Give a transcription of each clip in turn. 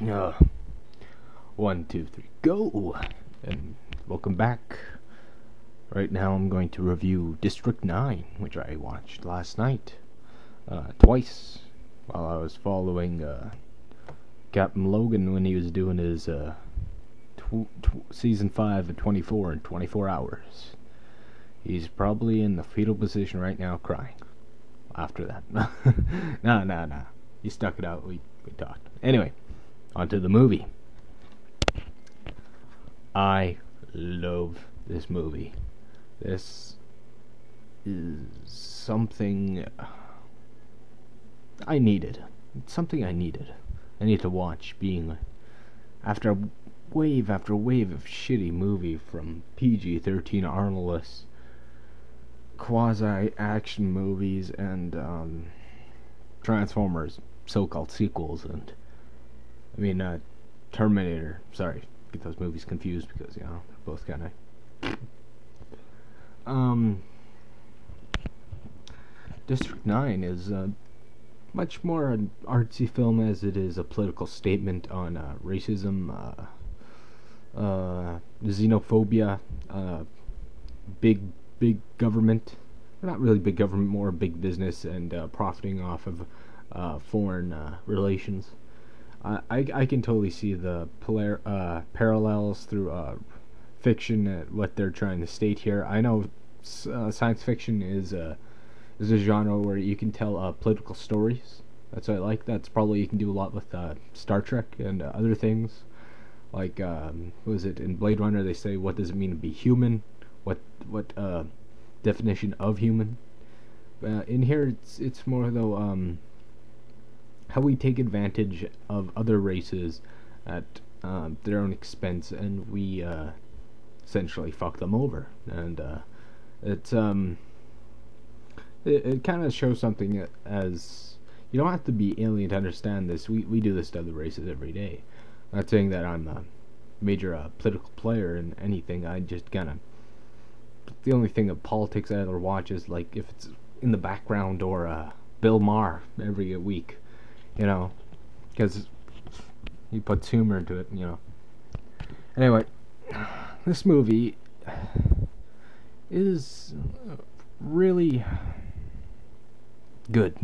Uh, 1, 2, 3, go! And welcome back. Right now I'm going to review District 9, which I watched last night. Twice. While I was following Captain Logan when he was doing his Season 5 of 24 in 24 hours. He's probably in the fetal position right now crying. After that. Nah. He stuck it out. We talked. Anyway. Onto the movie. I love this movie. This is something I needed. It's something I needed. I need to watch, being after wave after wave of shitty movie from PG-13 Arnoldless quasi-action movies and Transformers so-called sequels and Terminator. Sorry, get those movies confused because, they're both kind of. District 9 is much more an artsy film as it is a political statement on racism, xenophobia, big government. Not really big government, more big business and profiting off of foreign relations. I can totally see the parallels through fiction at what they're trying to state here. I know science fiction is a genre where you can tell political stories. That's what I like. That's probably you can do a lot with Star Trek and other things. Like what is it in Blade Runner? They say, what does it mean to be human? What definition of human? In here, it's more though. How we take advantage of other races at their own expense, and we essentially fuck them over. And it kind of shows something as you don't have to be alien to understand this. We do this to other races every day. I'm not saying that I'm a major political player in anything. I just kind of the only thing of politics I ever watch is like if it's in the background or Bill Maher every week. Because he puts humor into it, Anyway, this movie is really good.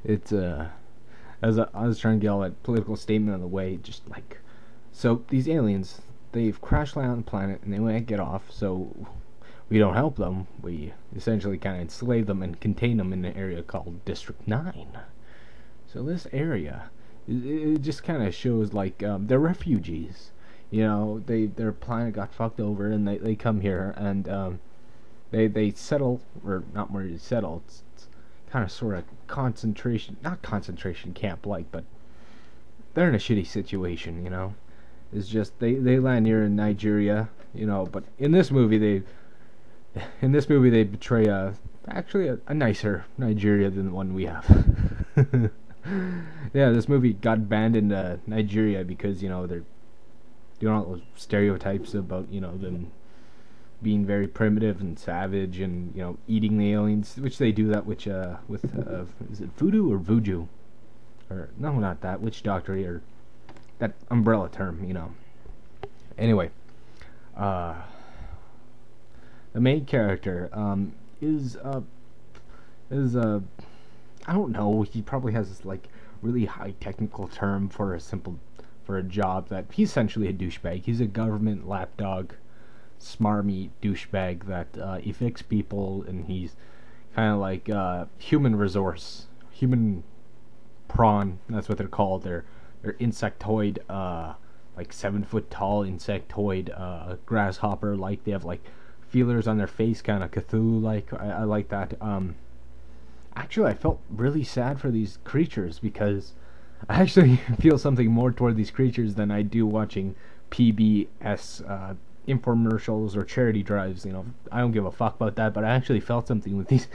It's, as I was trying to get all that political statement out of the way, just like, so these aliens, they've crash landed on the planet and they want to get off, so we don't help them. We essentially kind of enslave them and contain them in an area called District 9. So this area, it just kind of shows like they're refugees. Their planet got fucked over, and they come here and they settle, or not more to settle. It's kind of sort of not concentration camp like, but they're in a shitty situation. It's just they land here in Nigeria. But in this movie they betray actually a nicer Nigeria than the one we have. Yeah, this movie got banned in Nigeria because they're doing all those stereotypes about them being very primitive and savage and eating the aliens, which they do that with is it voodoo or voodoo, or no, not that witch doctor or that umbrella term. Anyway, the main character is I don't know. He probably has this like really high technical term for a job that he's essentially a douchebag. He's a government lapdog, smarmy douchebag that evicts people, and he's kind of like human resource, human prawn. That's what they're called. They're insectoid, like 7 foot tall insectoid grasshopper. Like they have like feelers on their face, kind of Cthulhu like. I like that. Actually, I felt really sad for these creatures because I actually feel something more toward these creatures than I do watching PBS infomercials or charity drives. I don't give a fuck about that, but I actually felt something with these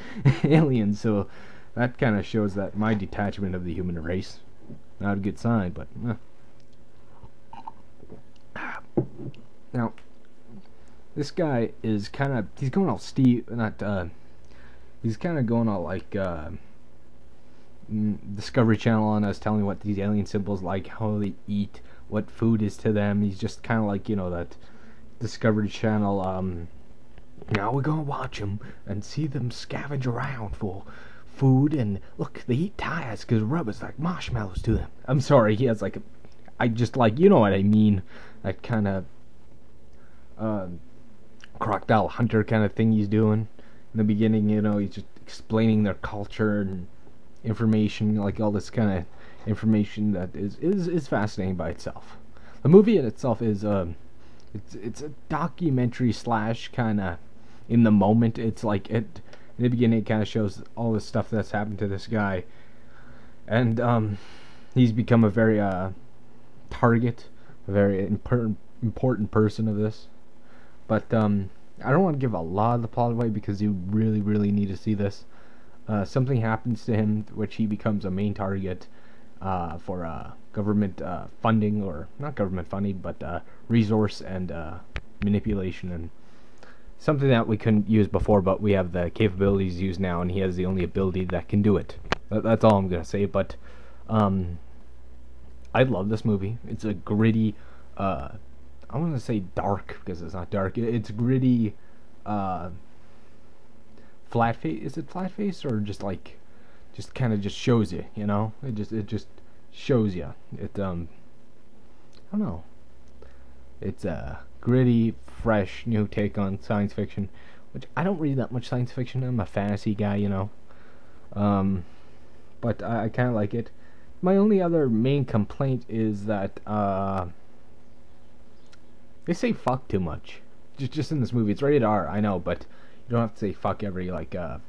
aliens, so that kind of shows that my detachment of the human race. Not a good sign, but now this guy is he's going all Steve, not he's kind of going all like Discovery Channel on us, telling what these alien symbols like, how they eat, what food is to them. He's just kind of like, that Discovery Channel. Now we're gonna watch them and see them scavenge around for food, and look, they eat tires because rubber's like marshmallows to them. I'm sorry, he has like, I just like, you know what I mean, that kind of crocodile hunter kind of thing he's doing in the beginning. He's just explaining their culture and information, like all this kind of information that is fascinating by itself. The movie in itself is it's a documentary slash kind of in the moment. It's like in the beginning it kind of shows all the stuff that's happened to this guy, and he's become a very target, a very important person of this. But I don't want to give a lot of the plot away because you really need to see this. Something happens to him which he becomes a main target for government funding, or not government funding, but resource and manipulation, and something that we couldn't use before, but we have the capabilities used now, and he has the only ability that can do it. That's all I'm gonna say. But I love this movie. It's a gritty, I want to say dark because it's not dark. It's gritty, flat face. Is it flat face or just like, just kind of just shows you? It just shows you. I don't know. It's a gritty, fresh, new take on science fiction, which I don't read that much science fiction. I'm a fantasy guy, but I kind of like it. My only other main complaint is that they say fuck too much. Just in this movie. It's rated R, I know, but you don't have to say fuck every 2 to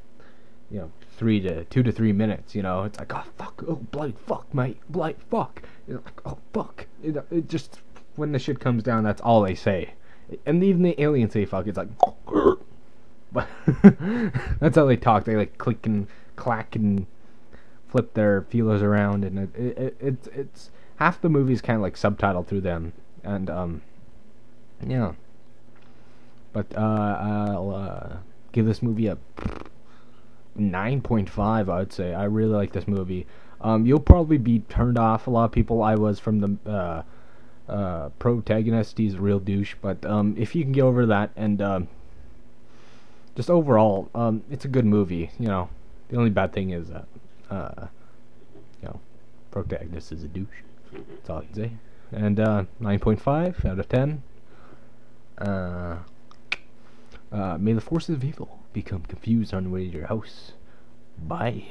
3 minutes. It's like, oh fuck, oh bloody fuck, mate, bloody fuck. Like, oh fuck. It just, when the shit comes down, that's all they say. And even the aliens say fuck. It's like, but that's how they talk. They like click and clack and flip their feelers around, and it's half the movie is kind of like subtitled through them, and yeah. But I'll give this movie a 9.5. I would say I really like this movie. You'll probably be turned off. A lot of people. I was from the protagonist. He's a real douche, but if you can get over that, and just overall, it's a good movie. The only bad thing is that protagonist is a douche. That's all I can say. And 9.5 out of 10. May the forces of evil become confused on the way to your house. Bye.